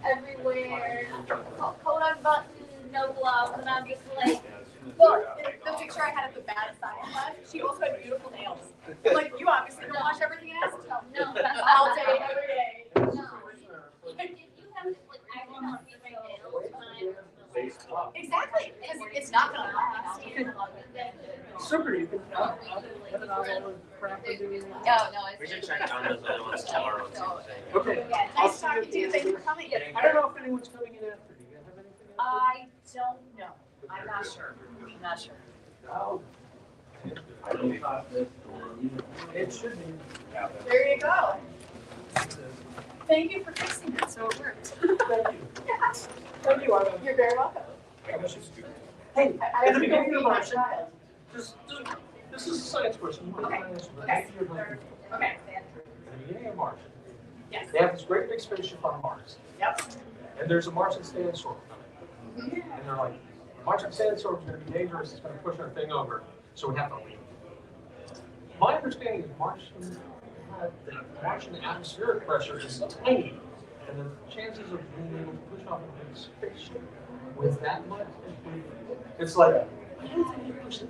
everywhere, coat unbuttoned, no gloves, and I'm just like, look, the picture I had of the bad science class, she also had beautiful nails. Like, you obviously don't wash everything in acetone. No, that's all day, every day. No. Did you have to, like, I don't know, my nails when exactly, because it's not going to last. Super, you can have it on all the crap we're doing. Oh, no, We should check on those other ones tomorrow. Okay. Yeah, nice talking to you. Thanks for coming. I don't know if anyone's coming in after. Do you have anything? I don't know. I'm not sure. I'm not sure. No. It should be. There you go. Thank you for fixing it so it worked. Thank you. Yeah. Thank you, Arno. You're very welcome. Hey, I at the beginning of my our child. this is a science question. Okay. Okay. Okay. At the beginning of March, Yes. they have this great big spaceship on Mars. Yep. And there's a Martian sandstorm coming. And they're like, the Martian sandstorm is going to be dangerous. It's going to push our thing over. So we have to leave. My understanding is the Martian atmospheric pressure is tiny. And the chances of being able to push off a big spaceship with that much, it's like, I don't think you push it.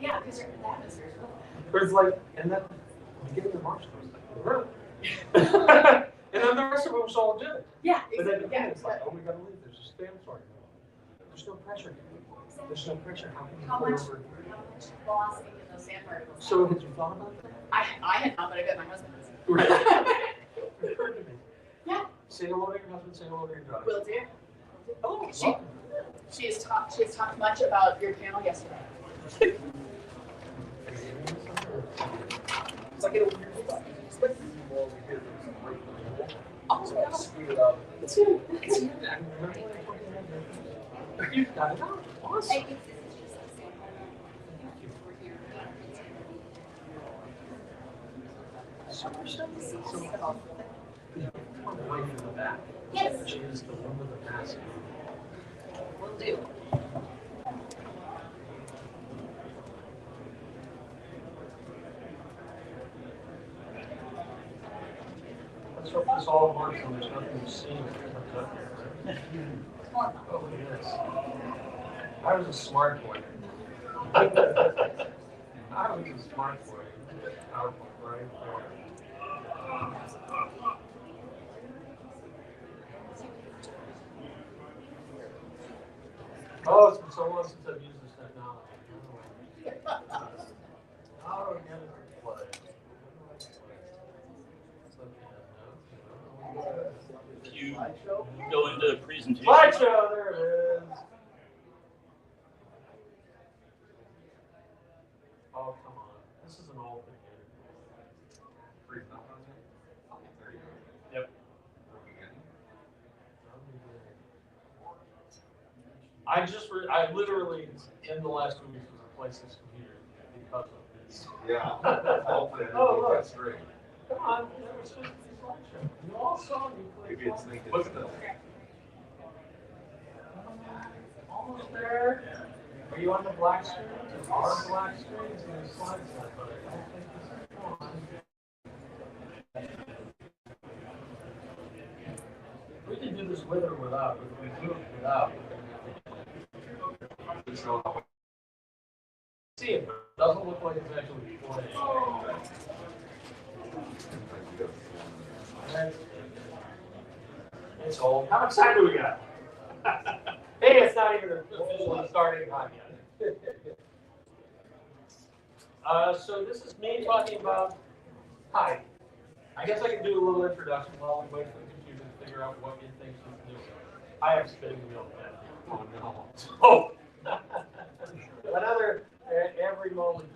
Yeah, because you're in the atmosphere. But it's like, and then the beginning of March, I was like, really? And then the rest of it was all good. Yeah, But then exactly. it's like, oh, we gotta leave. There's a sandstorm. There's no pressure. There's no pressure. How can you How put much over? velocity in those sand particles? So have you thought about that? I had not, but I bet my husband has. Right. It occurred to me. Yeah. Say hello to your husband. Say hello to your daughter. Will do. Oh, She has talked much about your panel yesterday. It's like a weird spot. It's like it's you. It's you. You got it out. Awesome. Away from the back. Yes. She is the one with the mask. Will do. Let's hope this all works and there's nothing to see that comes up here. Oh, yes. I was a smart boy. I was a smart boy. PowerPoint, right? Oh, it's been so long since I've used this technology. Oh, yeah, what? If you go into the presentation. Slideshow, there it is. Oh, come on. This is an old thing. Yep. I literally, in the last 2 weeks, replaced this computer because of this. Yeah. Oh, look. That's great. Come on, that was just a slideshow. You all saw me play. Maybe it's linked. What's this? Almost there. Are you on the black screen? There are black screens in the slide set, but I don't think this is on. We can do this with or without, but if we do it without, see it, but it doesn't look like it's actually playing. It's old. How much time do we got? Hey, it's not even officially starting time yet. So this is me talking about, hi. I guess I can do a little introduction while we wait for the computer to figure out what it thinks we can do. I have spinning wheel pen. Oh no. Oh! Another, every moment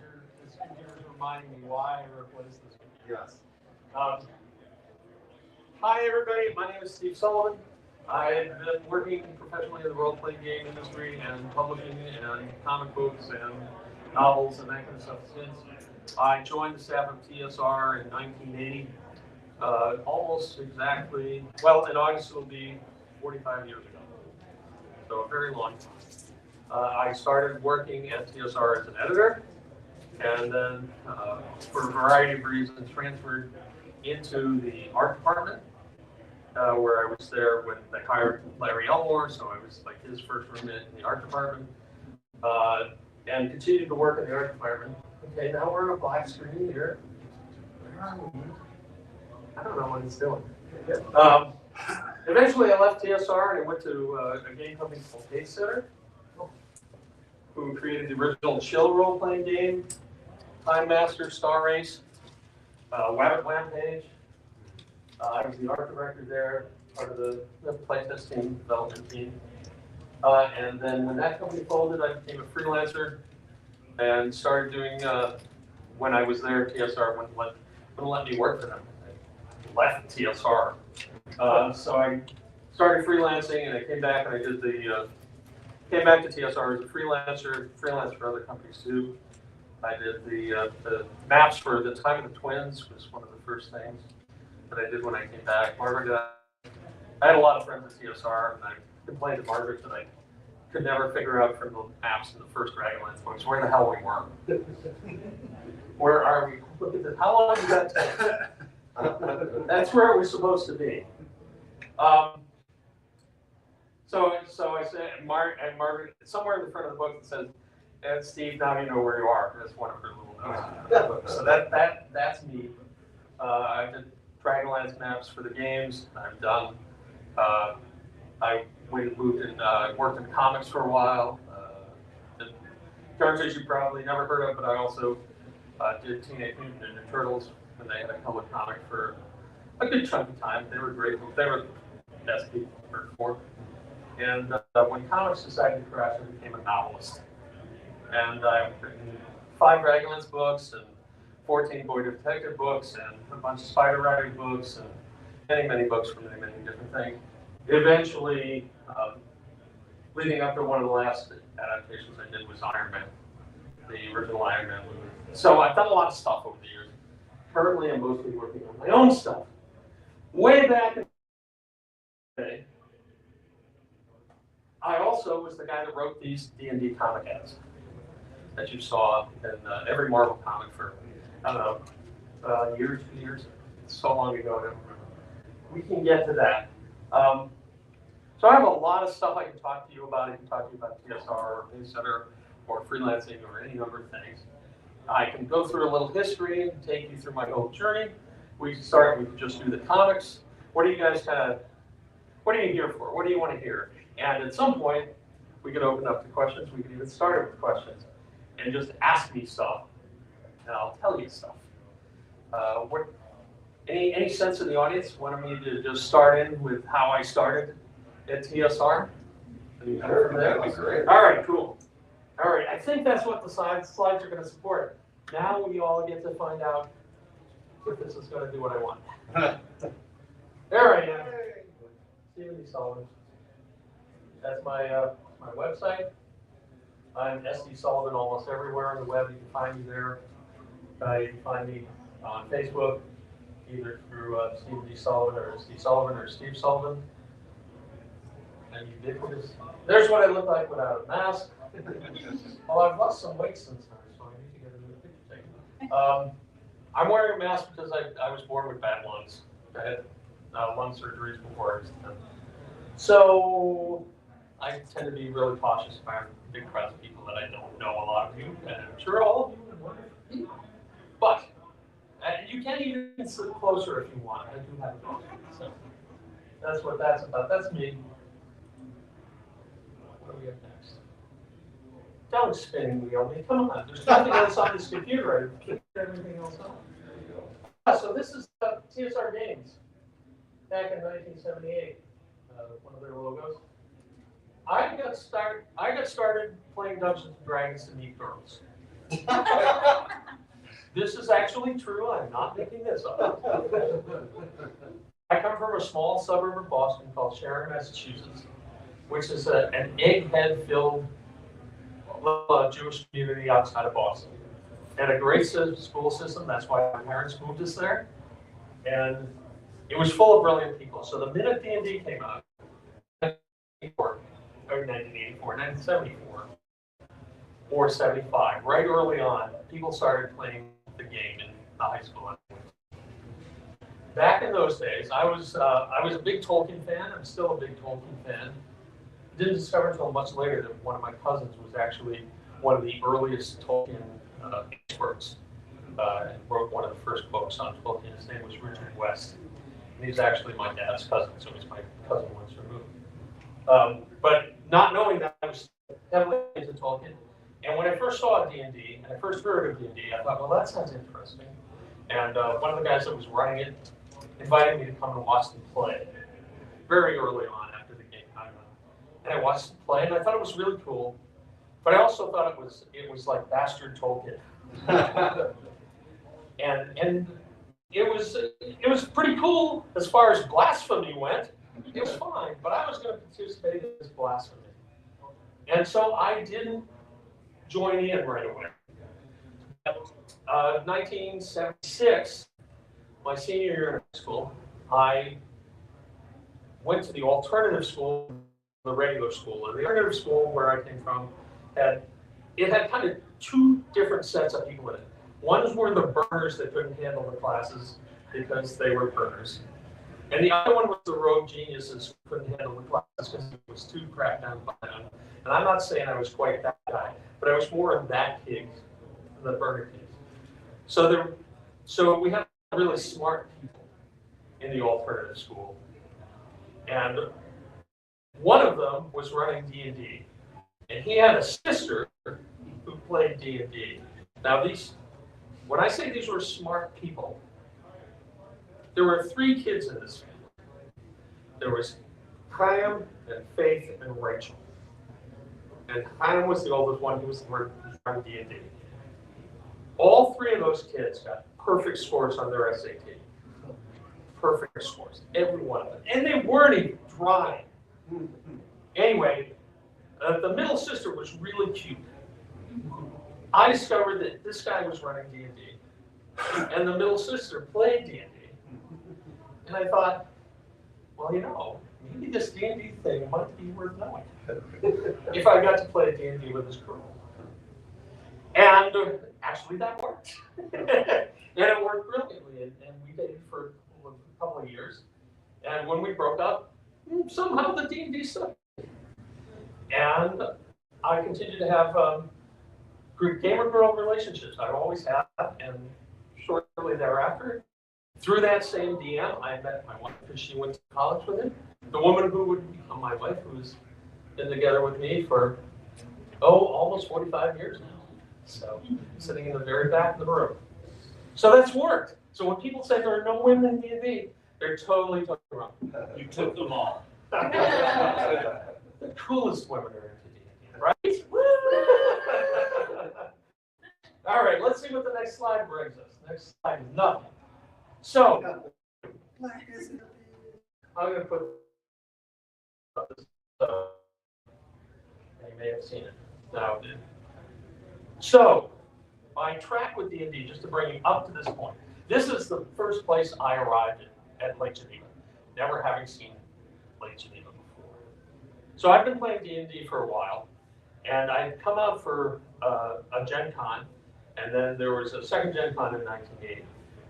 this computer is reminding me why I replaced this computer. Yes. Hi everybody, my name is Steve Sullivan. I've been working professionally in the role-playing game industry and publishing and comic books and novels and that kind of stuff since I joined the staff of TSR in 1980. Almost exactly, well, in August it will be 45 years ago. So a very long time. I started working at TSR as an editor, and then for a variety of reasons transferred into the art department. where I was there when they hired Larry Elmore, so I was like his first roommate in the art department, and continued to work in the art department. Okay, now we're on a black screen here. Where are we? I don't know what it's doing. Eventually, I left TSR and I went to a game company called TSR, who created the original chill role-playing game, Time Master, Star Race, Wabbit Rampage. I was the art director there, part of the playtesting development team. And then when that company folded, I became a freelancer and started doing, when I was there, TSR wouldn't let me work for them. I left TSR. So I started freelancing and I came back and I did came back to TSR as a freelancer, freelanced for other companies too. I did the maps for the Time of the Twins was one of the first things that I did when I came back. Margaret, I had a lot of friends at TSR, and I complained to Margaret that I could never figure out from the maps in the first Dragonlance books where the hell we were. Where are we? Look at this. How long did that take? That's where it was supposed to be. So I said, and Margaret, somewhere in the front of the book it says, "And Steve, now you know where you are." That's one of her little notes. So that's me. I did Dragonlance maps for the games. I'm done. I moved and worked in comics for a while. Did characters you probably never heard of, but I also did Teenage Mutant Ninja Turtles when they had a color comic for a good chunk of time. They were great. They were the best people I've worked for. And when comics decided to crash, I became a novelist. And I've written 5 Dragonlance books and 14 Boy Detective books and a bunch of spider riding books and many books for many different things. Eventually, leading up to one of the last adaptations I did was Iron Man, the original Iron Man movie. So I've done a lot of stuff over the years. Currently, I'm mostly working on my own stuff. Way back in the day, I also was the guy that wrote these D&D comic ads that you saw in every Marvel comic for, I don't know, a year, 2 years. It's so long ago, I don't remember. We can get to that. So I have a lot of stuff I can talk to you about. I can talk to you about TSR or newsletter or freelancing or any number of things. I can go through a little history and take you through my whole journey. We can just do the comics. What are you guys what are you here for? What do you want to hear? And at some point, we could open up to questions. We could even start with questions and just ask me stuff, and I'll tell you stuff. Any sense in the audience wanted me to just start in with how I started at TSR? Sure, that'd be great. All right, cool. All right, I think that's what the slides are going to support. Now we all get to find out if this is going to do what I want. There I am, Stephen D. Sullivan. That's my my website. I'm SD Sullivan almost everywhere on the web. You can find me there. You can find me on Facebook, either through Stephen D. Sullivan or Steve Sullivan or Steve Sullivan. And ubiquitous. There's what I look like without a mask. Well, I've lost some weight since then, so I need to get a new picture taken. I'm wearing a mask because I was born with bad lungs. I had lung surgeries before I was 10. So I tend to be really cautious if I have big crowds of people that I don't know a lot of you, and I'm sure all of you would want to meet. But you can even sit closer if you want. I do have a dog. So that's what that's about. That's me. What do we have next? Don't spin wheel me. Come on. There's nothing else on this computer. I can get everything else on. So this is TSR Games. Back in 1978, one of their logos. I got started playing Dungeons and Dragons to meet girls. This is actually true. I'm not making this up. I come from a small suburb of Boston called Sharon, Massachusetts, which is an egghead-filled Jewish community outside of Boston. And a great school system. That's why my parents moved us there. And it was full of brilliant people. So the minute D&D came out, 1974, or 75, right early on, people started playing the game in the high school. back in those days, I was a big Tolkien fan. I'm still a big Tolkien fan. Didn't discover until much later that one of my cousins was actually one of the earliest Tolkien experts, and wrote one of the first books on Tolkien. His name was Richard West. And he's actually my dad's cousin, so he's my cousin once removed. But not knowing that, I was heavily into Tolkien. And when I first saw D&D, and I first heard of D&D, I thought, well, that sounds interesting. And one of the guys that was running it invited me to come and watch them play very early on after the game. And I watched them play, and I thought it was really cool. But I also thought it was like bastard Tolkien. and it was pretty cool as far as blasphemy went. It was fine, but I was going to participate in this blasphemy. And so I didn't join in right away. 1976, my senior year in high school, I went to the alternative school, the regular school. And the alternative school where I came from had kind of two different sets of people in it. Ones were the burners that couldn't handle the classes because they were burners. And the other one was the rogue geniuses who couldn't handle the classes because it was too cracked down by them. And I'm not saying I was quite that guy, but I was more of that pig, the burner pig. So we had really smart people in the alternative school. And one of them was running D&D. And he had a sister who played D&D. Now when I say these were smart people, there were 3 kids in this family. There was Chaim and Faith and Rachel. And Chaim was the oldest one. He was the one who was running D&D. All 3 of those kids got perfect scores on their SAT. Perfect scores, every one of them. And they weren't even trying. Anyway, the middle sister was really cute. I discovered that this guy was running D&D, and the middle sister played D&D. And I thought, well, maybe this D&D thing might be worth knowing if I got to play D&D with this girl. And actually, that worked. And it worked brilliantly. And we dated for a couple of years. And when we broke up, somehow the D&D stuff. And I continued to have gamer-girl relationships. I've always had, and shortly thereafter, through that same DM, I met my wife because she went to college with him. The woman who would become my wife, who's been together with me for, almost 45 years now. So, sitting in the very back of the room. So that's worked. So when people say there are no women in D&D, they're totally wrong. You took them all. The coolest women are into D&D, right? Woo! All right, let's see what the next slide brings us. Next slide is nothing. So, I'm going to put this, you may have seen it. No, so, my track with D&D, just to bring you up to this point, this is the first place I arrived at Lake Geneva, never having seen Lake Geneva before. So I've been playing D&D for a while, and I'd come out for a Gen Con, and then there was a second Gen Con in 1980.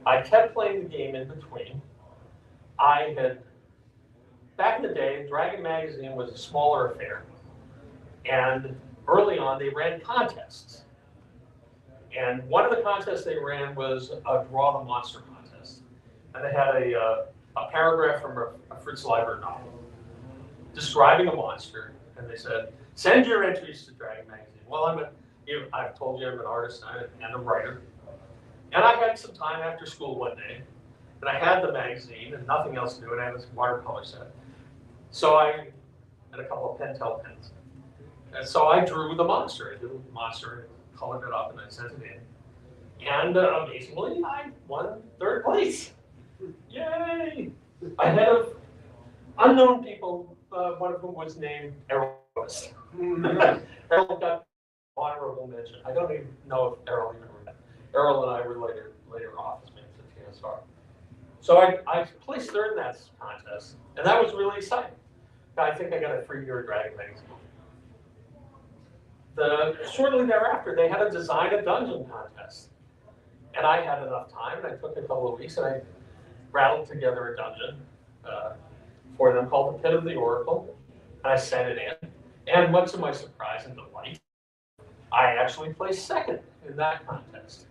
I kept playing the game in between. Back in the day, Dragon Magazine was a smaller affair, and early on they ran contests. And one of the contests they ran was a Draw the Monster contest. And they had a paragraph from a Fritz Leiber novel describing a monster. And they said, send your entries to Dragon Magazine. Well, I've told you I'm an artist and a writer. And I had some time after school one day. And I had the magazine and nothing else to do. And I had this watercolor set. So I had a couple of Pentel pens. And so I drew the monster. I drew the monster, colored it up, and I sent it in. And amazingly, I won 3rd place. Yay! Ahead of unknown people, one of whom was named Errol Lewis. Errol got honorable mention. I don't even know if Errol even read it. Errol and I were later office mates at TSR. So I placed 3rd in that contest, and that was really exciting. I think I got a free year at Dragon Magazine. Shortly thereafter, they had to design a dungeon contest. And I had enough time, and I took a couple of weeks, and rattled together a dungeon for them called the Pit of the Oracle. And I sent it in. And much to my surprise and delight, I actually placed second in that contest,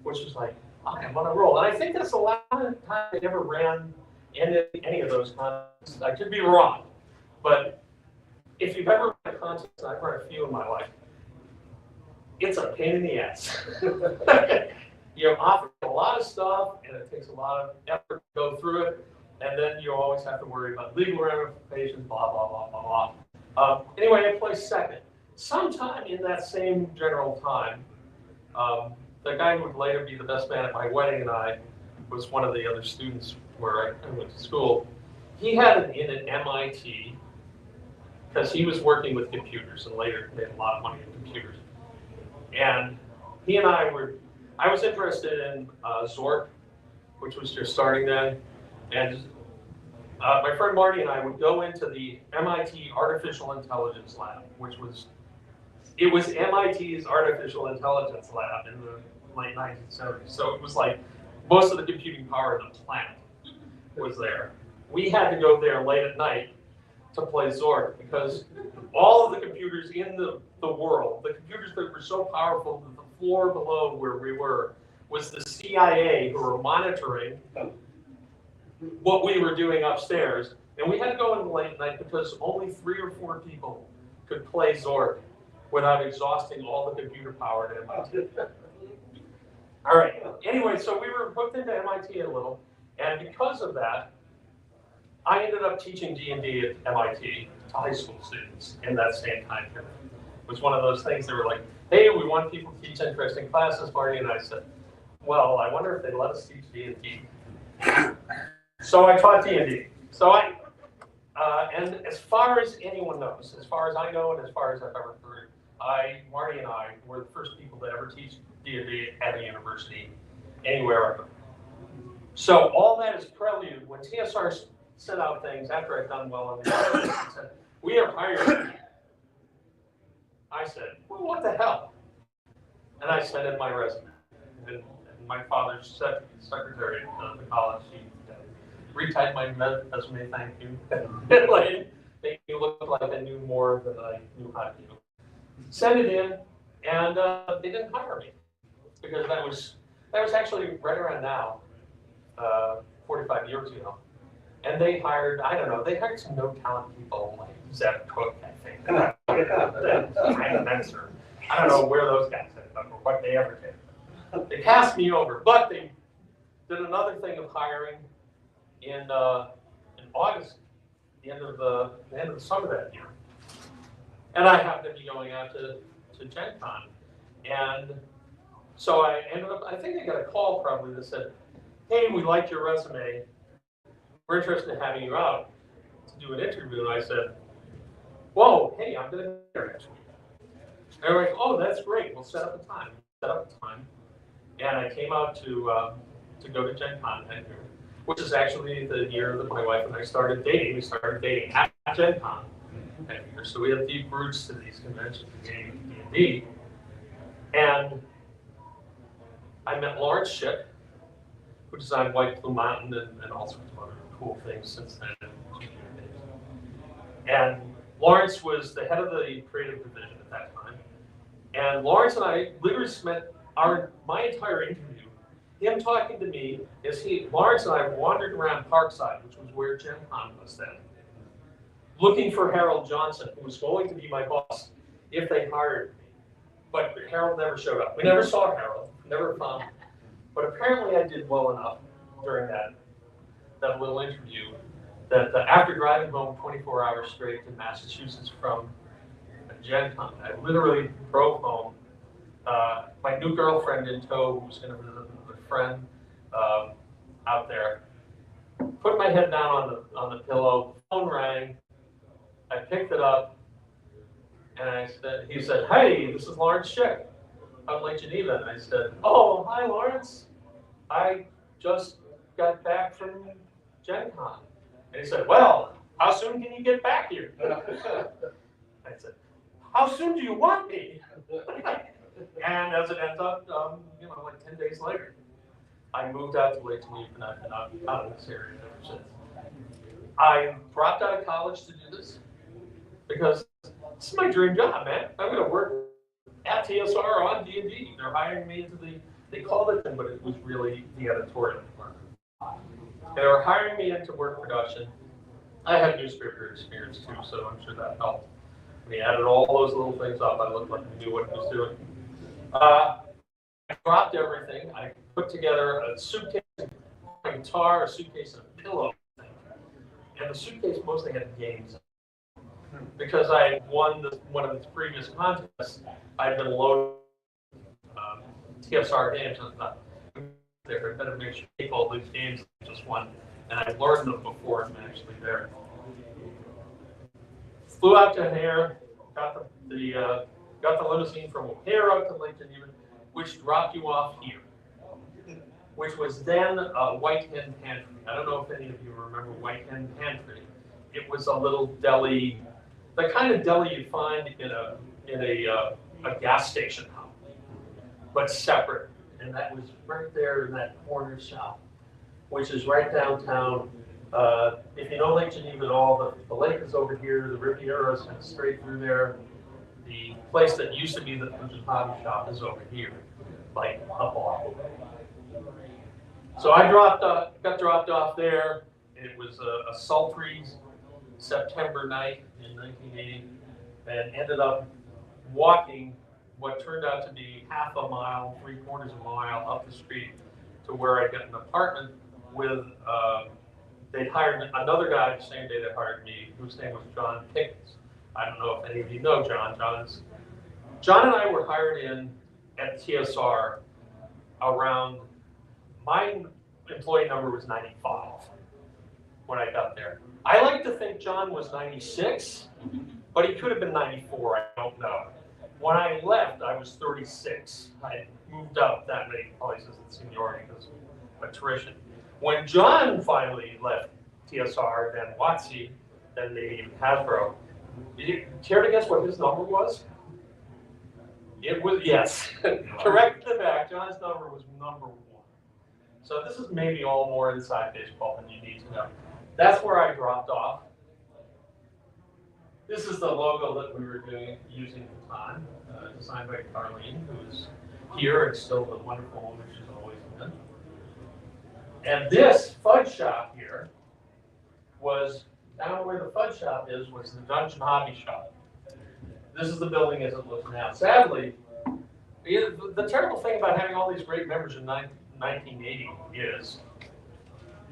which was like, I'm on a roll. And I think that's the last time I ever ran in any of those contests. I could be wrong, but if you've ever run a contest, and I've run a few in my life, it's a pain in the ass. You offer a lot of stuff, and it takes a lot of effort to go through it, and then you always have to worry about legal ramifications, blah, blah, blah, blah, blah. Anyway, I placed second. Sometime in that same general time, the guy who would later be the best man at my wedding and I was one of the other students where I went to school. He had an in at MIT because he was working with computers and later made a lot of money in computers. And he and I was interested in Zork, which was just starting then. And my friend Marty and I would go into the MIT Artificial Intelligence Lab, it was MIT's Artificial Intelligence Lab in the late 1970s. So it was like most of the computing power of the planet was there. We had to go there late at night to play Zork because all of the computers in the world, the computers that were so powerful that the floor below where we were was the CIA who were monitoring what we were doing upstairs. And we had to go in late night because only 3 or 4 people could play Zork without exhausting all the computer power at MIT. All right, anyway, so we were hooked into MIT a little, and because of that, I ended up teaching D&D at MIT to high school students in that same time period. It was one of those things that were like, hey, we want people to teach interesting classes, Marty, and I said, well, I wonder if they'd let us teach D&D. So I taught D&D. And as far as anyone knows, as far as I know and as far as I've ever heard, Marty and I were the first people to ever teach D&D at a university anywhere ever. So all that is prelude. When TSR sent out things after I'd done well on the other and said, we are hiring. I said, well, what the hell? And I sent in my resume. And my father's secretary at the college, she retyped my resume, thank you. Like, made me look like I knew more than I knew how to do. Sent it in, and they didn't hire me because that was actually right around now, 45 years ago. And they hired, I don't know, they hired some no-talent people like Zeb Cook, I think. I don't know where those guys ended up or what they ever did. They passed me over, but they did another thing of hiring in August, the end of the summer that year. And I happened to be going out to Gen Con. And so I ended up, I think I got a call probably that said, hey, we liked your resume. We're interested in having you out to do an interview. And I said, whoa, hey, I'm going to be here next week. And they were like, oh, that's great. We'll set up a time. And I came out to go to Gen Con that year, which is actually the year that my wife and I started dating. We started dating at Gen Con that year. So we have deep roots to these conventions, gaming and D&D. And I met Lawrence Schick, who designed White Plume Mountain and all sorts of other cool things since then. And Lawrence was the head of the creative division at that time. And Lawrence and I literally spent my entire interview, him talking to me, as Lawrence and I wandered around Parkside, which was where Gen Con was then, looking for Harold Johnson, who was going to be my boss if they hired me. But Harold never showed up. We never saw Harold, never found him. But apparently I did well enough during that little interview that after driving home 24 hours straight to Massachusetts from Gen Con, I literally drove home, my new girlfriend in tow, who was going to visit with a friend out there, put my head down on the pillow, phone rang, I picked it up, and he said, hey, this is Lawrence Schick out Lake Geneva. And I said, oh, hi, Lawrence. I just got back from Gen Con. And he said, well, how soon can you get back here? I said, how soon do you want me? And as it ends up, like 10 days later. I moved out to Lake Geneva, and I've been out in this area ever since. I dropped out of college to do this because this is my dream job, man. I'm going to work at TSR on D&D. They're hiring me into they called it, but it was really the editorial department. They were hiring me into work production. I had newspaper experience too, so I'm sure that helped. When he added all those little things up, I looked like I knew what he was doing. I dropped everything. I put together a suitcase, a guitar, a suitcase, and a pillow. And the suitcase mostly had games. Because I won one of the previous contests, I'd been loaded TSR games. And I thought, I better make sure I take all these games I just won. And I learned them before I'm actually there. Flew out to O'Hare, got the limousine from O'Hare out to Lake Geneva, which dropped you off here, which was then White Hen Pantry. I don't know if any of you remember White Hen Pantry. It was a little deli, the kind of deli you find in a gas station house, but separate. And that was right there in that corner shop, which is right downtown. If you know Lake Geneva at all, the lake is over here, the Riviera is kind of straight through there. The place that used to be the hobby shop is over here, like a block away. So I got dropped off there. It was a sultry September night in 1980, and ended up walking what turned out to be half a mile, 3/4 of a mile up the street to where I got an apartment with, they'd hired another guy the same day they hired me, whose name was John Pickens. I don't know if any of you know John. John and I were hired in at TSR around, my employee number was 95 when I got there. I like to think John was 96, but he could have been 94, I don't know. When I left, I was 36. I moved up that many places in seniority because of attrition. When John finally left TSR, then WotC, then maybe even Hasbro, did you care to guess what his number was? It was, yes, correct in the back, John's number was number 1. So this is maybe all more inside baseball than you need to know. That's where I dropped off. This is the logo that we were using at the time, designed by Carlene, who's here and still the wonderful woman she's always been. And this fudge shop here was, down where the fudge shop is, was the Dungeon Hobby Shop. This is the building as it looks now. Sadly, the terrible thing about having all these great members in 1980 is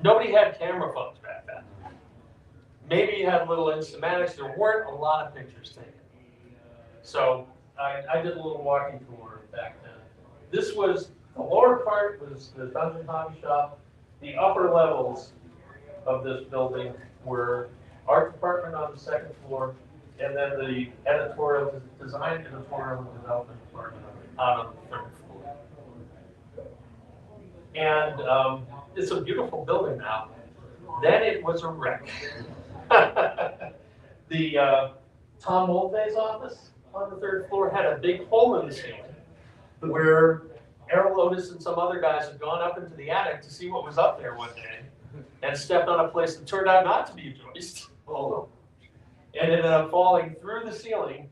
nobody had camera phones back then. Maybe you had little Instamatics. There weren't a lot of pictures taken. So I did a little walking tour back then. This was, the lower part was the Dungeon Hobby Shop. The upper levels of this building were art department on the 2nd floor, and then the editorial, design, editorial, and development department on the 3rd floor. And it's a beautiful building now. Then it was a wreck. The Tom Mulvey's office on the 3rd floor had a big hole in the ceiling where Errol Otis and some other guys had gone up into the attic to see what was up there one day and stepped on a place that turned out not to be a joist. And ended up falling through the ceiling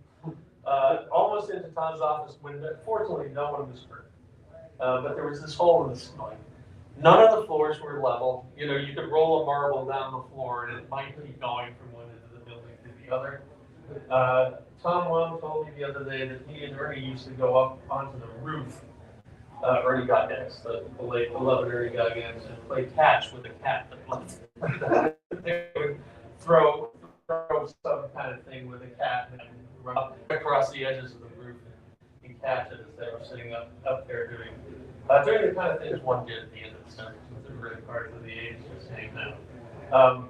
almost into Tom's office when fortunately no one was hurt. But there was this hole in the ceiling. None of the floors were level. You know, you could roll a marble down the floor and it might be going from one end of the building to the other. Tom Wong told me the other day that he and Ernie used to go up onto the roof, Ernie Goggins, the late beloved Ernie Goggins, and play catch with a cat that left. They would throw some kind of thing with a cat and run up across the edges of the roof and catch it as they were sitting up there doing the kind of things one did at the end of the 70s with the early part of the 80s, just hanging out.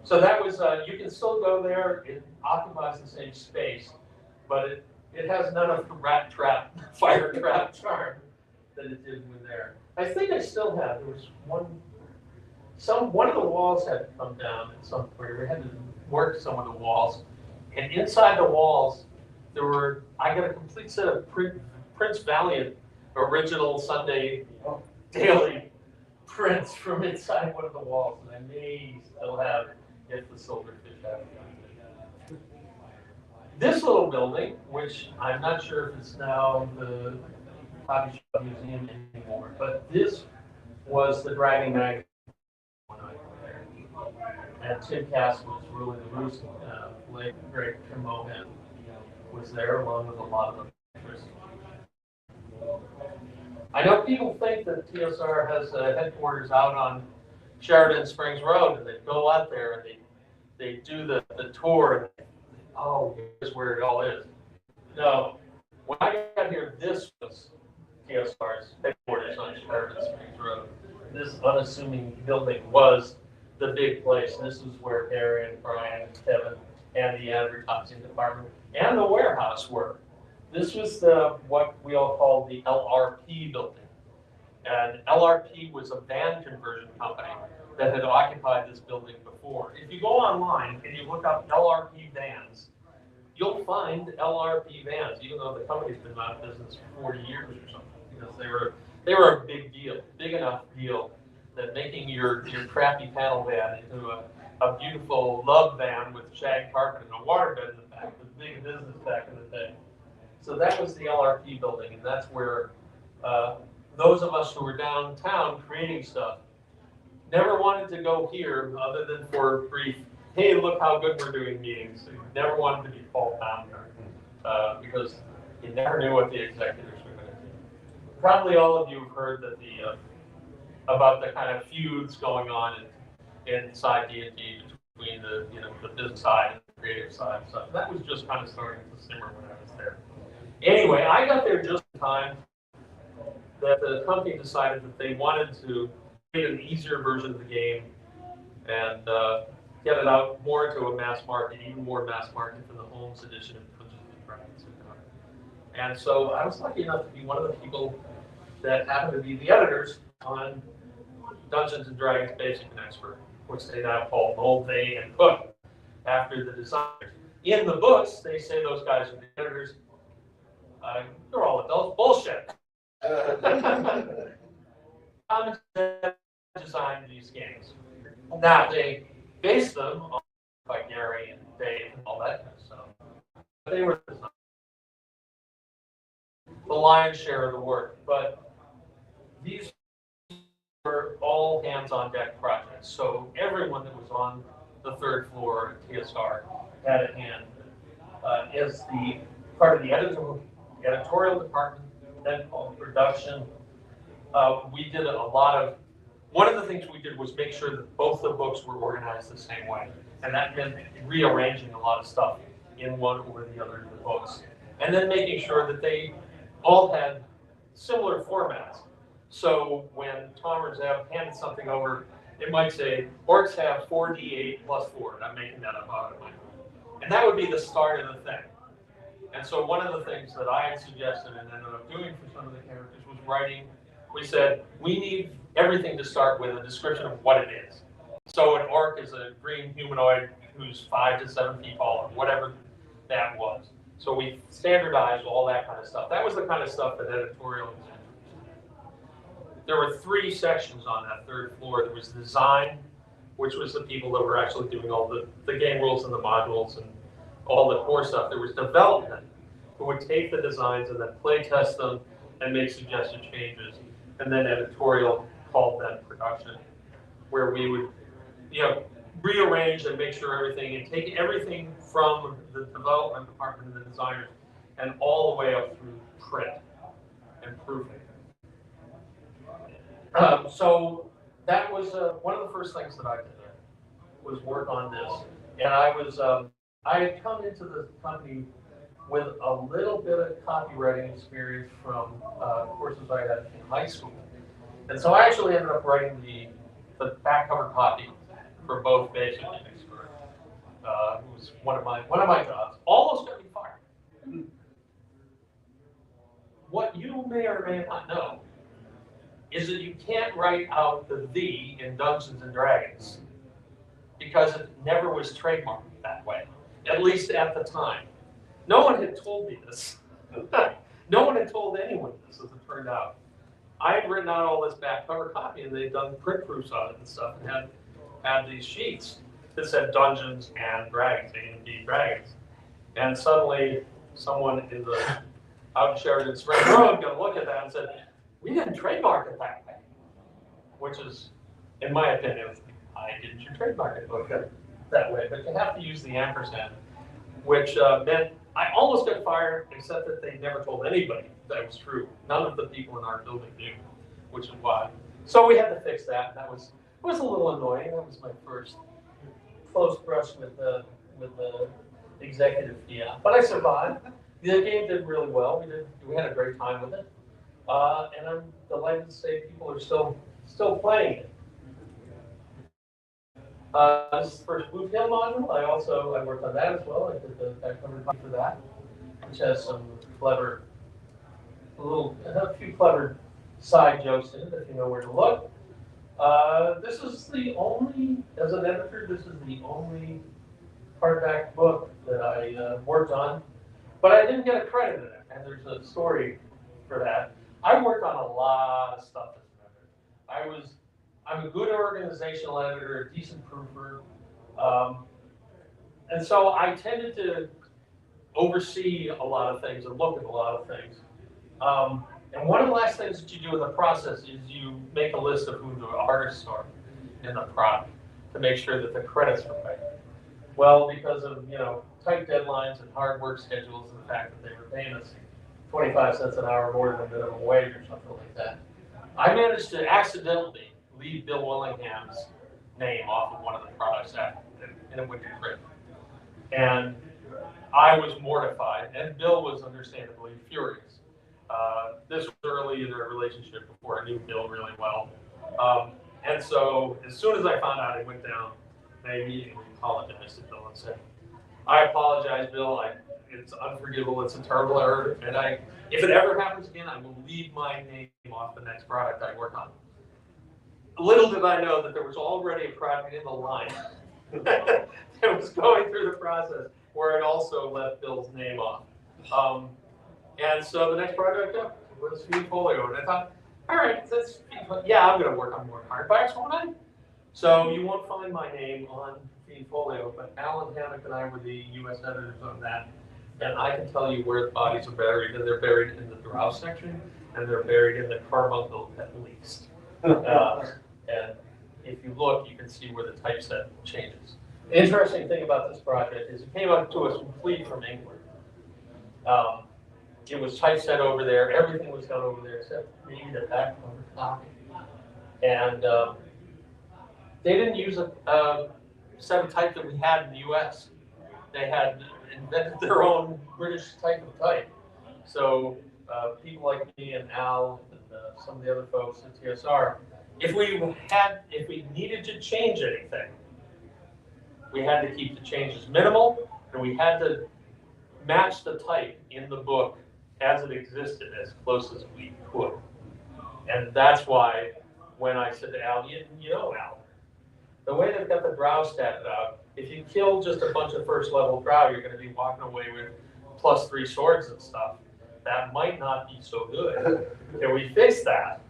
So that was, you can still go there. It occupies the same space, but it has none of the rat trap, fire trap charm that it did when there. I think I still have. There was one of the walls had come down at some point. We had to work some of the walls, and inside the walls there were. I got a complete set of Prince Valiant original Sunday daily prints from inside one of the walls, and I may still have if the silverfish haven't gotten it. This little building, which I'm not sure if it's now the Hobby Shop Museum anymore, but this was the Dragon magazine when I was there. And Tim Cass was really the roost. Late great Tim Mohan was there along with a lot of others. I know people think that TSR has headquarters out on Sheridan Springs Road, and they go out there and they do the tour. And oh, here's where it all is. No, when I got here, this was TSR's headquarters on Sheridan Springs Road. This unassuming building was the big place. This is where Gary and Brian and Kevin and the advertising department and the warehouse were. This was what we all called the LRP building. And LRP was a van conversion company that had occupied this building before. If you go online and you look up LRP vans, you'll find LRP vans, even though the company's been out of business for 40 years or something, because they were a big deal, big enough deal that making your crappy panel van into a beautiful love van with shag carpet and a waterbed in the back was big business back in the day. So that was the LRP building, and that's where those of us who were downtown creating stuff never wanted to go here other than for brief, hey, look how good we're doing meetings. So you never wanted to be called down there because you never knew what the executives were going to do. Probably all of you have heard that about the kind of feuds going on inside D&D between the business side and the creative side and stuff. That was just kind of starting to simmer when I was there. Anyway, I got there just in time that the company decided that they wanted to create an easier version of the game and get it out more to a mass market, even more mass market than the Holmes edition of Dungeons and Dragons. And so I was lucky enough to be one of the people that happened to be the editors on Dungeons and Dragons Basic and Expert, which they now call Mold, They, and Cook, after the designers. In the books, they say those guys are the editors. They're all adults. Bullshit. Designed these games. Now they based them on by Gary and Dave and all that kind of stuff. They were the lion's share of the work, but these were all hands-on-deck projects. So everyone that was on the third floor at TSR had a hand as the part of the editorial department, then called production. We did a lot of, one of the things we did was make sure that both the books were organized the same way. And that meant rearranging a lot of stuff in one or the other of the books. And then making sure that they all had similar formats. So when Tom or Zev handed something over, it might say, orcs have 4d8 plus 4. And I'm making that up out of my mind. And that would be the start of the thing. And so one of the things that I had suggested and ended up doing for some of the characters was writing, we said, we need everything to start with a description of what it is. So an orc is a green humanoid who's 5 to 7 feet tall, or whatever that was. So we standardized all that kind of stuff. That was the kind of stuff that editorial was interested in. There were 3 sections on that third floor. There was design, which was the people that were actually doing all the game rules and the modules and all the core stuff. There was development, who would take the designs and then play test them and make suggested changes. And then editorial, called that production, where we would, rearrange and make sure everything, and take everything from the development department and the designers, and all the way up through print and proofing. So that was one of the first things that I did there, was work on this. And I had come into the company with a little bit of copywriting experience from courses I had in high school. And so I actually ended up writing the back cover copy for both Basic and Expert. It was one of my jobs. Almost got me fired. What you may or may not know is that you can't write out the "the" in Dungeons and Dragons because it never was trademarked that way, at least at the time. No one had told me this. No one had told anyone this, as it turned out. I had written out all this back cover copy, and they'd done print proofs on it and stuff, and had these sheets that said Dungeons and Dragons, A&D Dragons. And suddenly, someone in the out in Sheridan Springs Road got a look at that and said, "We didn't trademark it that way," which is, in my opinion, I didn't you trademark it that way, but you have to use the ampersand, which meant I almost got fired, except that they never told anybody that was true. None of the people in our building knew, which is why. So we had to fix that. That was a little annoying. That was my first close brush with the executive fiat, but I survived. The game did really well. We had a great time with it, and I'm delighted to say people are still playing it. This is the first Blue Tail module. I worked on that as well. I did the back cover for that, which has some a few clever side jokes in it if you know where to look. This is the only, as an editor, this is the only hardback book that I worked on, but I didn't get a credit in it, and there's a story for that. I worked on a lot of stuff as an editor. I'm a good organizational editor, a decent proofer, and so I tended to oversee a lot of things and look at a lot of things. And one of the last things that you do in the process is you make a list of who the artists are in the product to make sure that the credits are right. Well, because of tight deadlines and hard work schedules and the fact that they were paying us 25 cents an hour more than minimum wage or something like that, I managed to accidentally leave Bill Willingham's name off of one of the products and it went to print. And I was mortified, and Bill was understandably furious. This was early in their relationship before I knew Bill really well. And so as soon as I found out it went down, I immediately apologized to Bill and said, "I apologize, Bill. It's unforgivable. It's a terrible error. And if it ever happens again, I will leave my name off the next product I work on." Little did I know that there was already a product in the line that was going through the process where it also left Bill's name off. And so the next project was Feedfolio, and I thought, all right, I'm going to work on more hardbacks, won't I? So you won't find my name on Feedfolio, but Alan Hammock and I were the U.S. editors on that, and I can tell you where the bodies are buried, and they're buried in the drow section, and they're buried in the carbuncle at least. And if you look, you can see where the typeset changes. The interesting thing about this project is it came up to us complete from England. It was typeset over there. Everything was done over there except maybe the back cover copy. And they didn't use a set of type that we had in the U.S. They had invented their own British type of type. So people like me and Al and some of the other folks at TSR, if we needed to change anything, we had to keep the changes minimal, and we had to match the type in the book as it existed as close as we could. And that's why when I said to Al, you know, Al, the way they've got the drow statted out, if you kill just a bunch of first level drow, you're going to be walking away with +3 swords and stuff. That might not be so good. Can we fix that?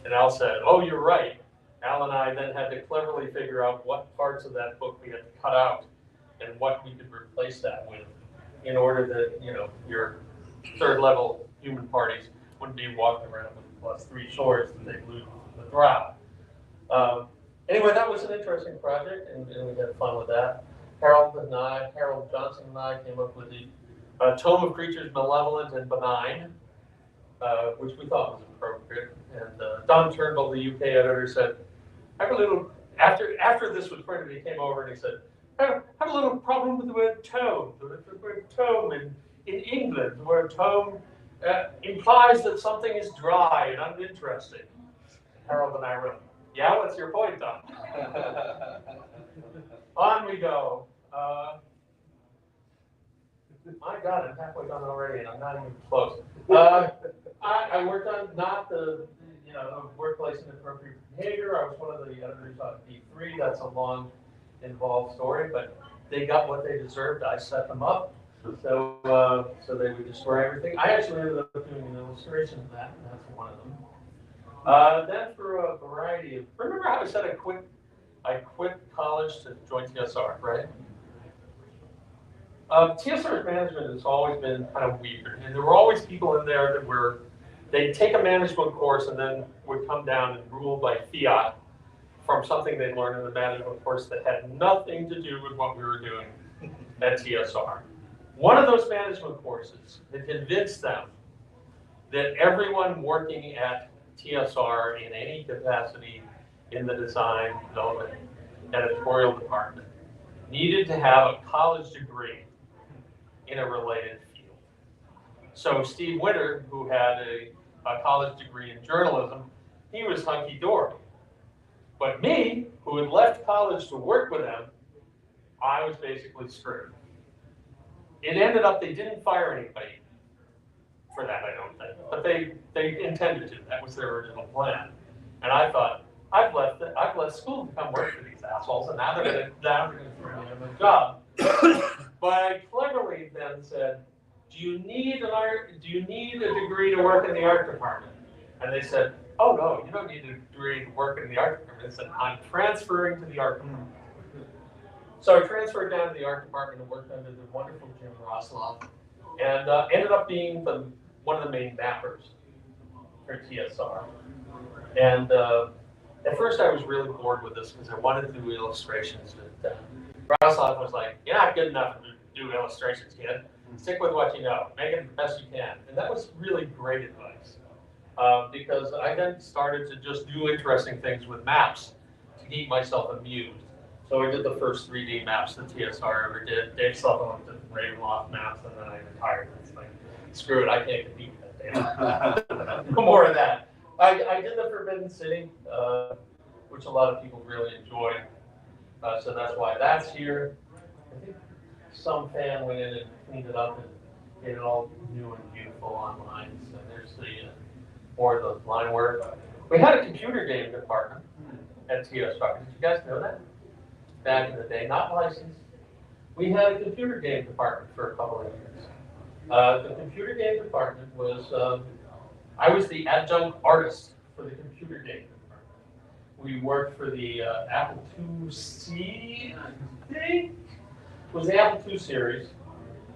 And Al said, oh, you're right. Al and I then had to cleverly figure out what parts of that book we had to cut out and what we could replace that with in order that, your third level human parties wouldn't be walking around with +3 swords that they blew the drow. Anyway, that was an interesting project, and we had fun with that. Harold Johnson and I came up with the Tome of Creatures Malevolent and Benign, which we thought was appropriate. And Don Turnbull, the UK editor, said, I have a little, after this was printed, he came over and he said, I have a little problem with the word tome. The word tome in England, the word tome implies that something is dry and uninteresting. Harold and I wrote, yeah, what's your point, Don? On we go. My God, I'm halfway done already, and I'm not even close. I worked on not the workplace inappropriate behavior. I was one of the editors on B3. That's a long, involved story, but they got what they deserved. I set them up, so they would destroy everything. I actually ended up doing an illustration of that, and that's one of them. Then for a variety of, remember how I said I quit college to join TSR, right? TSR management has always been kind of weird, and there were always people in there that were, they'd take a management course and then would come down and rule by fiat from something they'd learned in the management course that had nothing to do with what we were doing at TSR. One of those management courses had convinced them that everyone working at TSR in any capacity in the design, development, editorial department needed to have a college degree in a related field. So Steve Winter, who had a college degree in journalism, he was hunky-dory. But me, who had left college to work with him, I was basically screwed. It ended up they didn't fire anybody for that, I don't think. But they intended to. That was their original plan. And I thought, I've left school to come work for these assholes, and now they're gonna throw me in a job. But I cleverly then said, do you need a degree to work in the art department? And they said, oh no, you don't need a degree to work in the art department. I said, I'm transferring to the art department. So I transferred down to the art department and worked under the wonderful Jim Rosloff, and ended up being one of the main mappers for TSR. And at first I was really bored with this because I wanted to do illustrations. And Rosloff was like, you're not good enough to do illustrations, kid. Stick with what you know. Make it the best you can. And that was really great advice. Because I then started to just do interesting things with maps to keep myself amused. So I did the first 3D maps that TSR ever did. Dave Sullivan did Ravenloft maps, and then I retired. It's like, screw it, I can't compete with that data. No more of that. I did the Forbidden City, which a lot of people really enjoyed. So that's why that's here. I think some fan went in and cleaned it up and made it all new and beautiful online. So there's the more of the line work. We had a computer game department at TSR. Did you guys know that? Back in the day, not licensed. We had a computer game department for a couple of years. The computer game department was, I was the adjunct artist for the computer game department. We worked for the Apple IIc, I think, it was the Apple II series.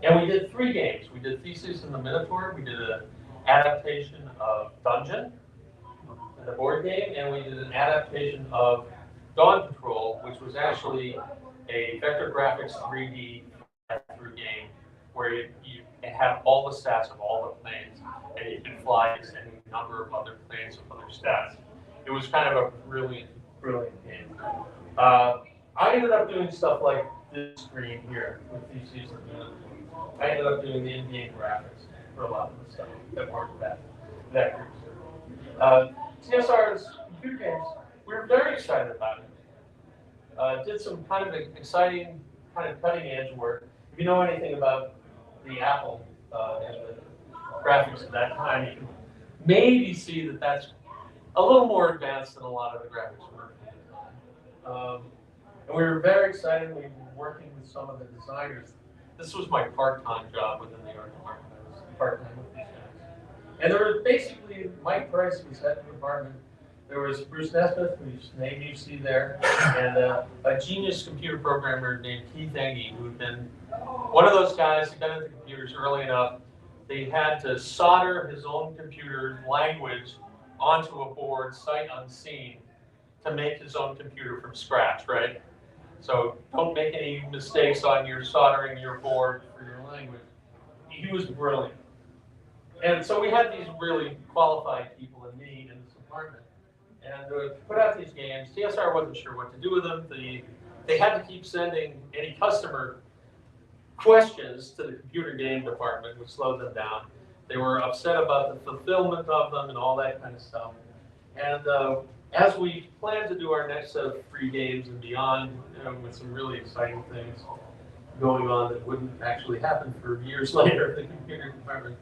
And we did 3 games. We did Theseus and the Minotaur. We did an adaptation of Dungeon, the board game, and we did an adaptation of Dawn Patrol, which was actually a vector graphics 3D through game where you have all the stats of all the planes, and you can fly any number of other planes with other stats. It was kind of a brilliant game. I ended up doing stuff like this screen here with Theseus and the Minotaur. I ended up doing the in-game graphics for a lot of the stuff that weren't that group. TSR's computer games, we were very excited about it. Did some kind of exciting, kind of cutting edge work. If you know anything about the Apple and the graphics at that time, you can maybe see that that's a little more advanced than a lot of the graphics were at the time. And we were very excited. We were working with some of the designers. This was my part-time job within the art department. I was part-time with these guys. And there were basically, Mike Price was head of the department. There was Bruce Nesmith, whose name you see there, and a genius computer programmer named Keith Engie, who had been one of those guys who got into computers early enough. They had to solder his own computer language onto a board, sight unseen, to make his own computer from scratch, right? So don't make any mistakes on your soldering your board for your language. He was brilliant. And so we had these really qualified people in me in this department. And to put out these games, TSR wasn't sure what to do with them. They had to keep sending any customer questions to the computer game department, which slowed them down. They were upset about the fulfillment of them and all that kind of stuff. And as we plan to do our next set of free games and beyond, with some really exciting things going on that wouldn't actually happen for years later in the computer department,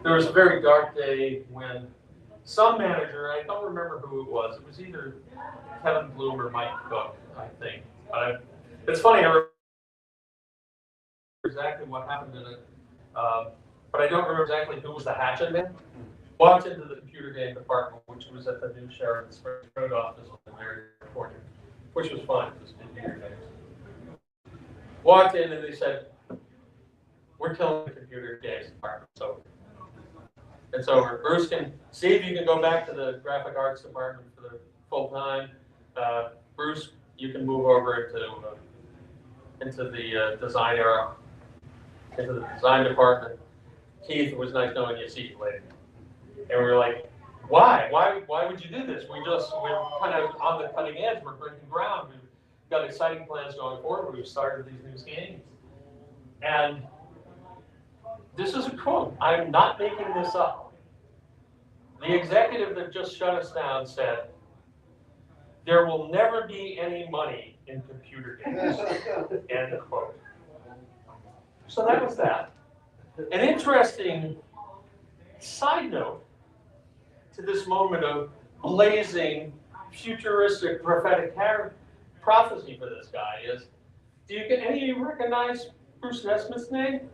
there was a very dark day when some manager, I don't remember who it was either Kevin Bloom or Mike Cook, I think. But it's funny, I remember exactly what happened in it, but I don't remember exactly who was the hatchet man. Walked into the computer game department, which was at the new Sheridan Springs Road office in Marion, California, which was fine. It was computer games. Walked in and they said, "We're killing the computer games department. So it's over. Bruce can see if you can go back to the graphic arts department for the full time. Bruce, you can move over into the design era, into the design department. Keith, it was nice knowing you. See you later." And we were like, "Why? Why would you do this? We're kind of on the cutting edge. We're breaking ground. We've got exciting plans going forward. We've started these new games." And this is a quote. I'm not making this up. The executive that just shut us down said, "There will never be any money in computer games." End quote. So that was that. An interesting side note to this moment of blazing, futuristic, prophetic prophecy for this guy is, any of you recognize Bruce Nesmith's name?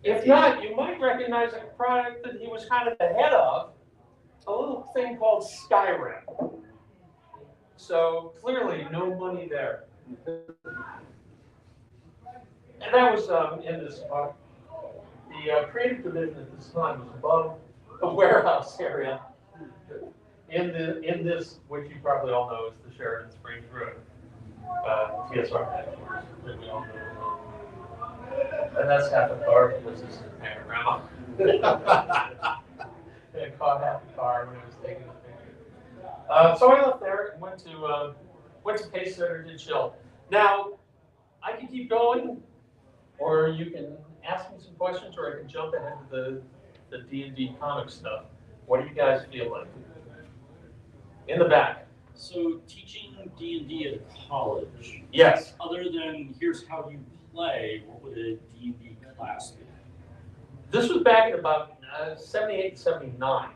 If not, you might recognize a product that he was kind of the head of, a little thing called Skyrim. So clearly, no money there. And that was in this part. The creative division at this time was above a warehouse area in this, which you probably all know is the Sheridan Springs Road, TSR headquarters that we all know. And that's half a car because this is a panorama. I caught half a car when I was taking the picture. So I left there and went to Case Center to chill. Now, I can keep going, or you can ask me some questions, or I can jump ahead to the D&D comic stuff. What do you guys feel like? In the back. So teaching D&D at college. Yes. Other than here's how you play, what would a D&D class be? This was back in about 78, 79.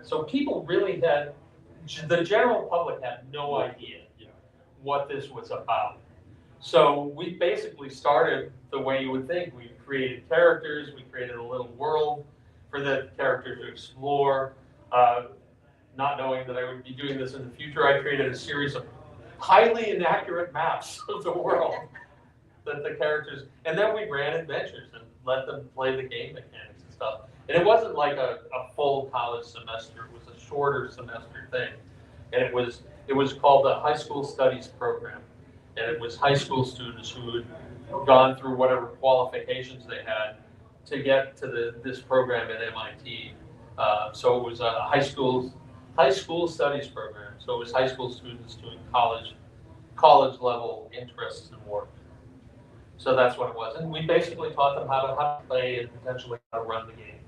So people really the general public had no idea what this was about. So we basically started the way you would think. We created characters, we created a little world for the character to explore. Not knowing that I would be doing this in the future, I created a series of highly inaccurate maps of the world that the characters, and then we ran adventures and let them play the game mechanics and stuff. And it wasn't like a full college semester, it was a shorter semester thing. And it was called the High School Studies Program. And it was high school students who had gone through whatever qualifications they had to get to this program at MIT. So it was a high school studies program. So it was high school students doing college level interests and work. So that's what it was. And we basically taught them how to play and potentially how to run the game.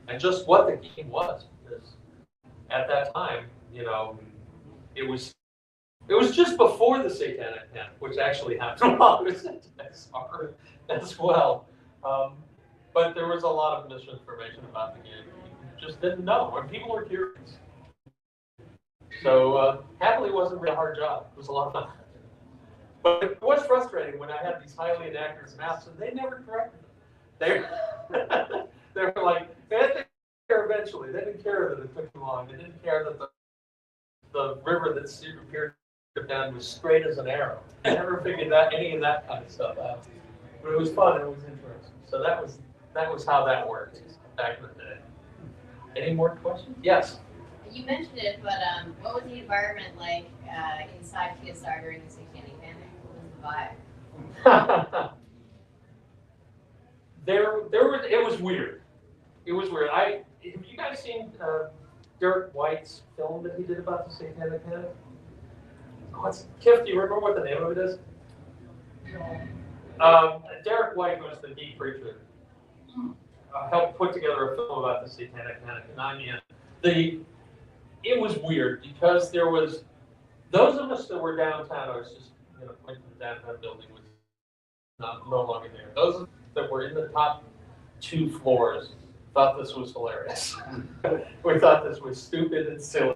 And just what the game was. Because at that time, it was just before the Satanic Panic, which actually happened while I was at TSR as well. But there was a lot of misinformation about the game. People just didn't know, and people were curious. So happily, it wasn't a really hard job. It was a lot of fun. But it was frustrating when I had these highly inaccurate maps, and they never corrected them. They were like, they didn't care eventually. They didn't care that it took too long. They didn't care that the river that appeared down was straight as an arrow. I never figured any of that kind of stuff out. But it was fun and it was interesting. So that was how that worked back in the day. Any more questions? Yes. You mentioned it, but what was the environment like inside TSR during the Satanic Panic? What was the vibe? It was weird. It was weird. Have you guys seen Derek White's film that he did about the Satanic Panic? Kiff, do you remember what the name of it is? Derek White was the geek preacher. Helped put together a film about the Satanic Panic, and I mean, it was weird because there was those of us that were downtown. I was just pointing to the downtown building was no longer there. Those that were in the top 2 floors thought this was hilarious. We thought this was stupid and silly.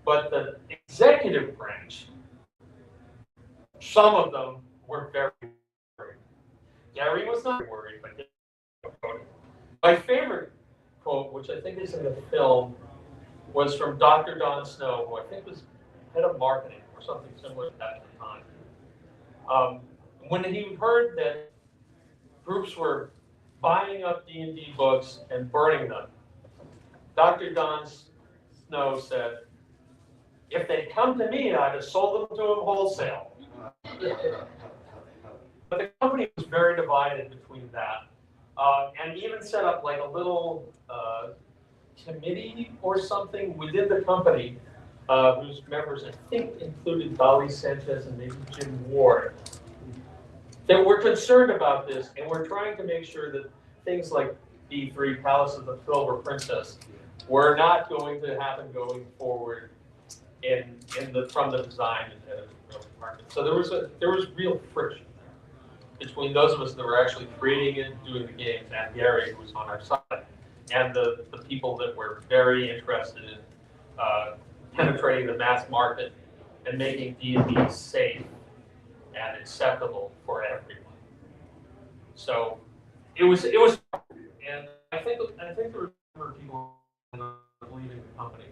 But the executive branch, some of them were very worried. Gary was not worried, but my favorite quote which I think is in the film, was from Dr. Don Snow, who I think was head of marketing or something similar to that at the time. When he heard that groups were buying up D&D books and burning them, Dr. Don Snow said, if they'd come to me, I'd have sold them to them wholesale. But the company was very divided between that, and even set up like a little committee or something within the company, whose members I think included Dolly Sanchez and maybe Jim Ward, that were concerned about this and were trying to make sure that things like D3, Palace of the Silver Princess, were not going to happen going forward from the design and the market. So there was real friction there between those of us that were actually creating it, doing the games, and Gary, who was on our side, and the people that were very interested in penetrating the mass market and making D&D safe and acceptable for everyone. So it was, and I think there were people leaving the company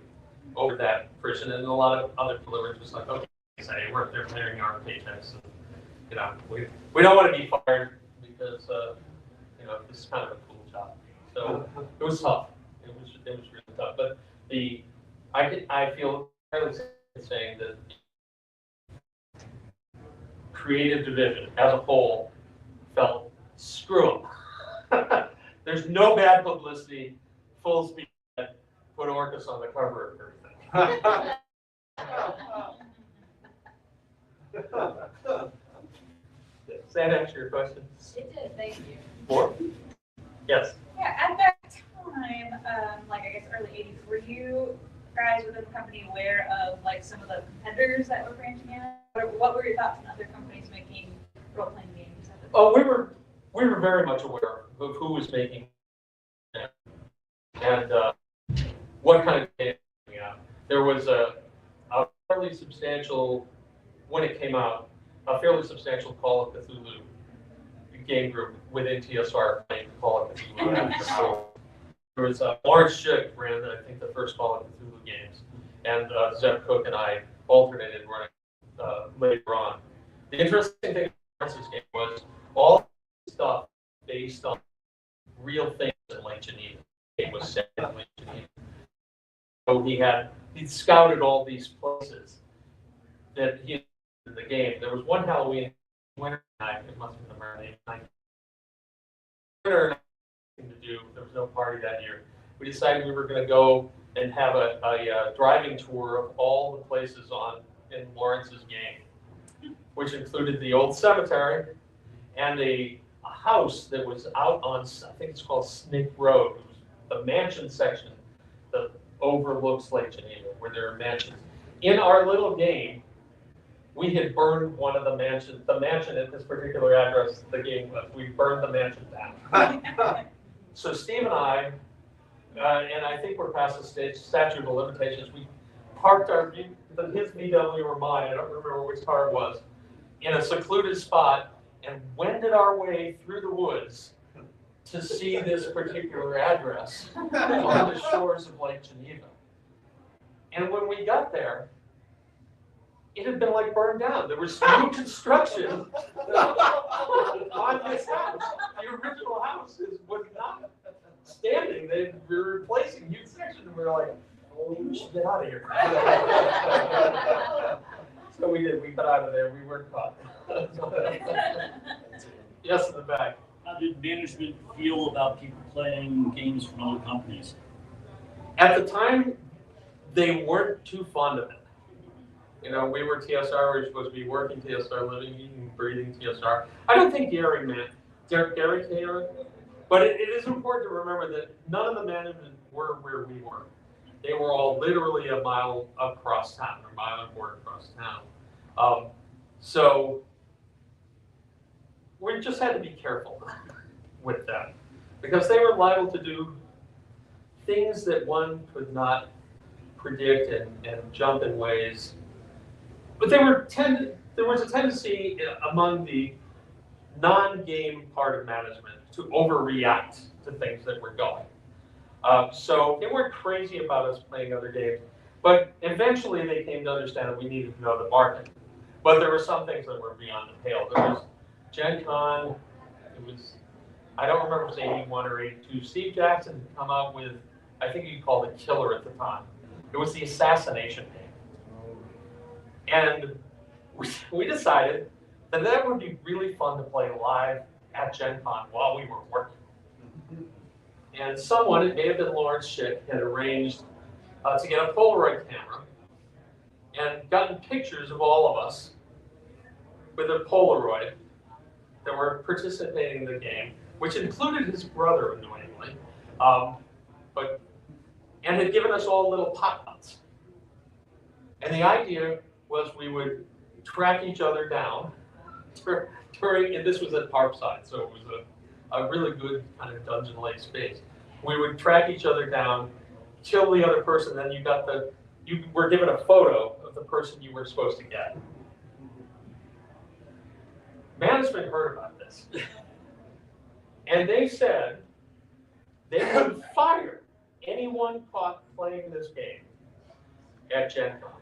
over that friction, and a lot of other people were just like, okay, they're clearing our paychecks, and, you know, we don't want to be fired because you know, this is kind of a cool job. So it was tough. It was really tough. But I feel fairly safe saying that creative division as a whole felt screw up. There's no bad publicity, full speed, put Orcus on the cover of everything. Does that answer your question? It did, thank you. More? Yes. Yeah, at that time, like I guess early 80s, were you guys within the company aware of like some of the competitors that were branching out? Or what were your thoughts on other companies making role-playing games? Oh, we were very much aware of who was making it and what kind of game. Yeah, there was a fairly substantial, when it came out, a fairly substantial Call of Cthulhu game group within TSR playing Call of Cthulhu. There was Lawrence Schick ran, I think, the first Call of Cthulhu games, and Zeb Cook and I alternated running later on. The interesting thing about Lawrence's game was all stuff based on real things in Lake Geneva. It was set in Lake Geneva. So he'd scouted all these places that he in the game. There was one Halloween winter night, it must have been the Marinade night. Winter night to do, there was no party that year. We decided we were going to go and have a driving tour of all the places in Lawrence's game, which included the old cemetery and a house that was out on, I think it's called Snake Road. It was the mansion section that overlooks Lake Geneva, where there are mansions. In our little game, we had burned one of the mansions. The mansion at this particular address, the game was, we burned the mansion down. So Steve and I, and I think we're past the statute of limitations, we parked his VW or mine, I don't remember which car it was, in a secluded spot and wended our way through the woods to see this particular address on the shores of Lake Geneva. And when we got there, it had been like burned down. There was new construction on this house. The original house was not standing. They were replacing huge sections, and we were like, "Oh, we should get out of here." So we did. We got out of there. We weren't caught. Yes, in the back. How did management feel about people playing games from other companies? At the time, they weren't too fond of it. You know, we were TSR, we were supposed to be working TSR, living, eating, breathing TSR. I don't think Gary meant, Gary Taylor, but it is important to remember that none of the management were where we were. They were all literally a mile across town, or a mile and a quarter across town. So we just had to be careful with that, because they were liable to do things that one could not predict and jump in ways. But there was a tendency among the non-game part of management to overreact to things that were going. So they weren't crazy about us playing other games, but eventually they came to understand that we needed to know the market. But there were some things that were beyond the pale. There was Gen Con, it was, I don't remember if it was 81 or 82. Steve Jackson had come out with, I think he called it Killer at the time. It was the assassination game. And we decided that that would be really fun to play live at Gen Con while we were working. And someone, it may have been Lawrence Schick, had arranged to get a Polaroid camera and gotten pictures of all of us with a Polaroid that were participating in the game, which included his brother, annoyingly, and had given us all little pop-ups. And the idea was we would track each other down during, and this was at Parkside, so it was a really good kind of dungeon-like space. We would track each other down, kill the other person, then you were given a photo of the person you were supposed to get. Management heard about this. And they said they would fire anyone caught playing this game at Gen Con.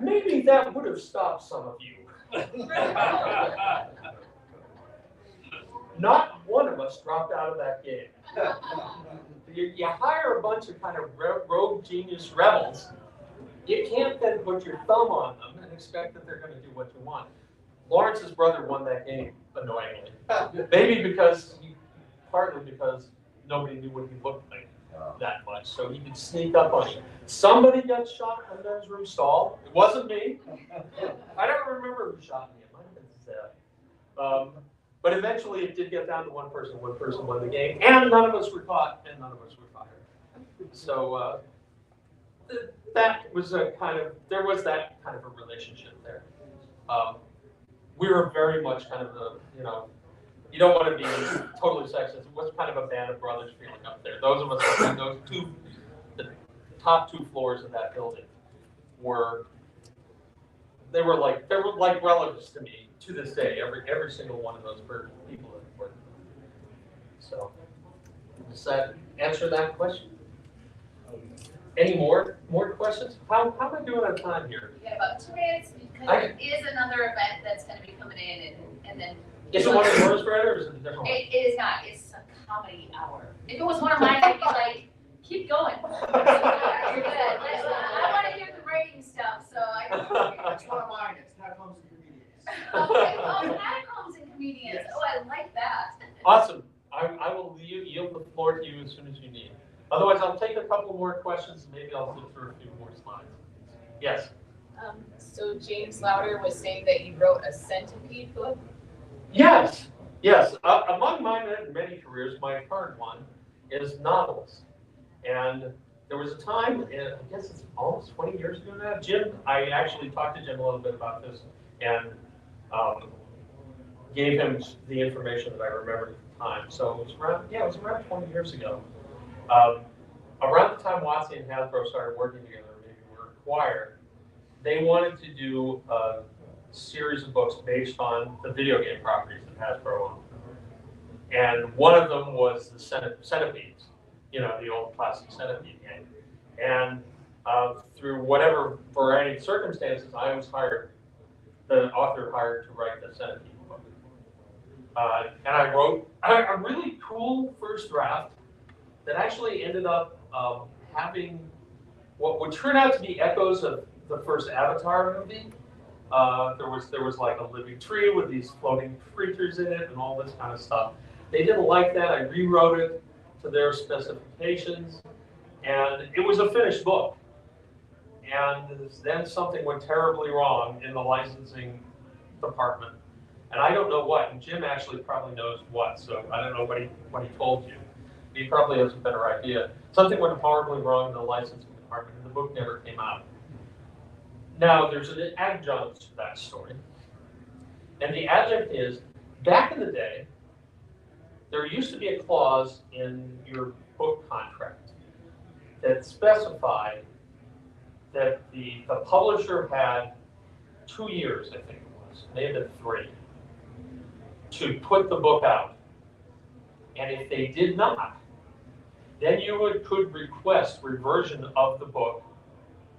Maybe that would have stopped some of you. Not one of us dropped out of that game. You hire a bunch of kind of rogue genius rebels, you can't then put your thumb on them and expect that they're going to do what you want. Lawrence's brother won that game, annoyingly. Maybe partly because nobody knew what he looked like that much, so he could sneak up on you. Somebody got shot in the men's room stall. It wasn't me. I don't remember who shot me. It might have been Seth. But eventually it did get down to one person won the game, and none of us were caught, and none of us were fired. So that was there was that kind of a relationship there. We were very much kind of you don't want to be totally sexist. It was kind of a band of brothers feeling up there. Those of us, the top two floors of that building were like relatives to me to this day. Every single one of those people that worked. So, does that answer that question? Any more questions? How am I doing on time here? We got about 2 minutes because there is another event that's going to be coming in, and then. Is it one of yours, Brad, or is it a different one? It is not. It's a comedy hour. If it was one of mine, I'd be like, keep going. Yeah, you're good. I want to hear the writing stuff, so I. That's one of mine. It's Catacombs and Comedians. Okay. Oh, Catacombs and Comedians. Yes. Oh, I like that. Awesome. I will yield the floor to you as soon as you need. Otherwise, I'll take a couple more questions and maybe I'll flip through a few more slides. Yes. So James Lauder was saying that you wrote a centipede book? Yes. Among my many careers, my current one is novelist. And there was a time, I guess it's almost 20 years ago now, I actually talked to Jim a little bit about this and gave him the information that I remembered at the time. So it was around 20 years ago. Around the time Watson and Hasbro started working together, maybe were acquired, they wanted to do a series of books based on the video game properties that Hasbro owned. And one of them was the Centipedes, the old classic Centipede game. And through whatever variety of circumstances, I was the author hired to write the Centipede book. And I wrote a really cool first draft that actually ended up having what would turn out to be echoes of the first Avatar movie. There was like a living tree with these floating creatures in it and all this kind of stuff. They didn't like that. I rewrote it to their specifications, and it was a finished book. And then something went terribly wrong in the licensing department, and I don't know what. And Jim actually probably knows what, so I don't know what he told you. He probably has a better idea. Something went horribly wrong in the licensing department, and the book never came out. Now, there's an adjunct to that story. And the adjunct is, back in the day, there used to be a clause in your book contract that specified that the publisher had 2 years, I think it was, maybe 3, to put the book out. And if they did not, then you could request reversion of the book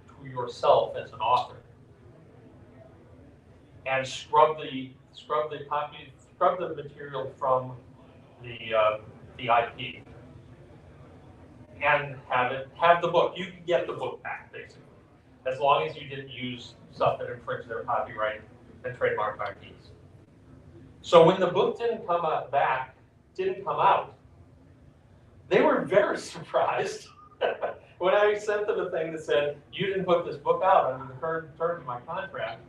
to yourself as an author, and scrub the material from the IP, and have the book. You can get the book back basically, as long as you didn't use stuff that infringed their copyright and trademark IPs. So when the book didn't come out, they were very surprised when I sent them a thing that said, "You didn't put this book out under the current terms of my contract.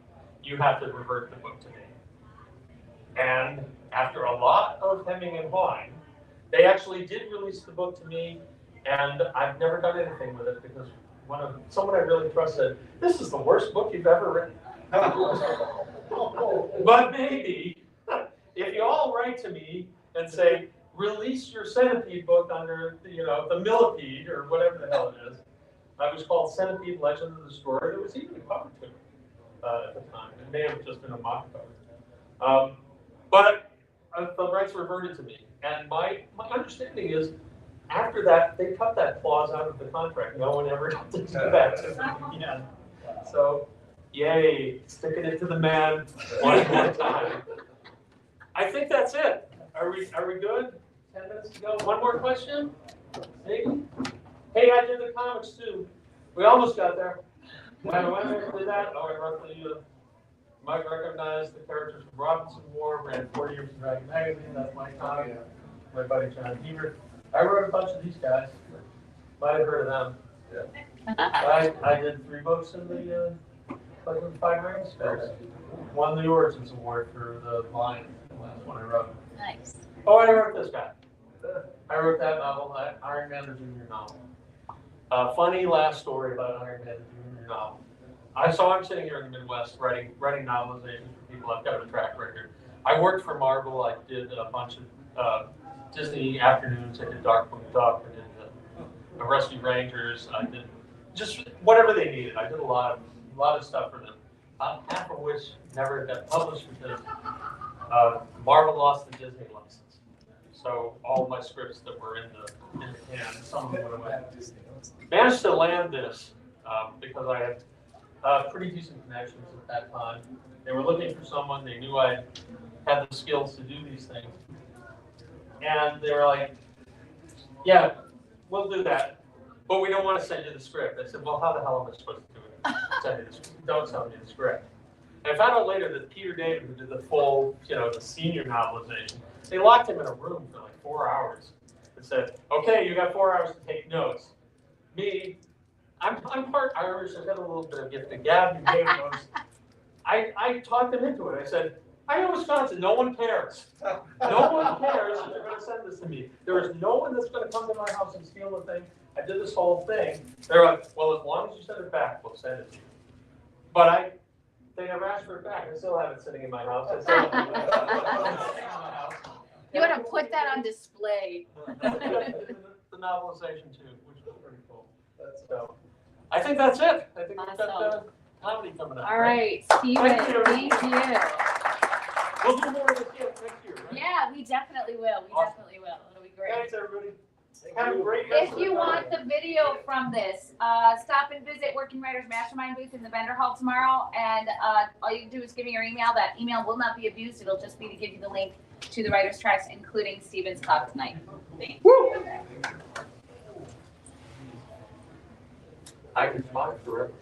You have to revert the book to me." And after a lot of hemming and hawing, they actually did release the book to me, and I've never done anything with it because someone I really trust said, "This is the worst book you've ever written." But maybe if you all write to me and say, "Release your Centipede book under the Millipede," or whatever the hell it is. It was called Centipede Legend of the Destroyer. There was even a cover to it at the time. It may have just been a mock cover. But the rights reverted to me. And my understanding is, after that, they cut that clause out of the contract. No one ever got to do that to me again. So, yay, sticking it to the man one more time. I think that's it. Are we good? 10 minutes to go. One more question? Maybe? Hey, I did the comics too. We almost got there. When I did that, I roughly might recognize the characters from Robinson War, ran 4 years in Dragon Magazine. That's my comic. My buddy John Hebert. I wrote a bunch of these guys. Might have heard of them. Yeah. I did 3 books in the Legend of the Five Rings. Won the Origins Award for the line. The last one I wrote. Nice. Oh, I wrote this guy. I wrote that novel, Iron Man the Junior novel. Funny last story about Iron Man the Junior novel. I'm sitting here in the Midwest writing novelizations for people. I've got a track record. I worked for Marvel. I did a bunch of Disney afternoons. I did Darkwing Duck. I did the Rescue Rangers. I did just whatever they needed. I did a lot of stuff for them. Half of which never got published because Marvel lost the Disney license. So all my scripts that were in the can, some of them went away. Managed to land this because I had pretty decent connections at that time. They were looking for someone. They knew I had the skills to do these things. And they were like, "Yeah, we'll do that, but we don't want to send you the script." I said, "Well, how the hell am I supposed to do it? Send me the script. Don't send me the script." And I found out later that Peter David, who did the full, the senior novelization, they locked him in a room for like 4 hours and said, "Okay, you got 4 hours to take notes." Me, I'm part Irish. I've got a little bit of gift of gab and gave notes. I talked them into it. I said, "I know Wisconsin. No one cares. No one cares if you're going to send this to me. There is no one that's going to come to my house and steal the thing. I did this whole thing." They're like, "Well, as long as you send it back, we'll send it to you." But they never asked for it back. I still have it sitting in my house. I still have it sitting in my house. You want to put that on display. The novelization too, which was pretty cool. So, I think that's it. I think we've got comedy coming up. All right, Steven, thank you. We'll do more of this next year, right? Yeah, we definitely will. Awesome. It'll be great. Thanks, everybody. Have a great rest If of the you day. want the video from this, stop and visit Working Writers Mastermind booth in the vendor hall tomorrow. And all you do is give me your email. That email will not be abused. It'll just be to give you the link to the writer's tracks, including Steven's talk tonight. Thank you. I can talk forever.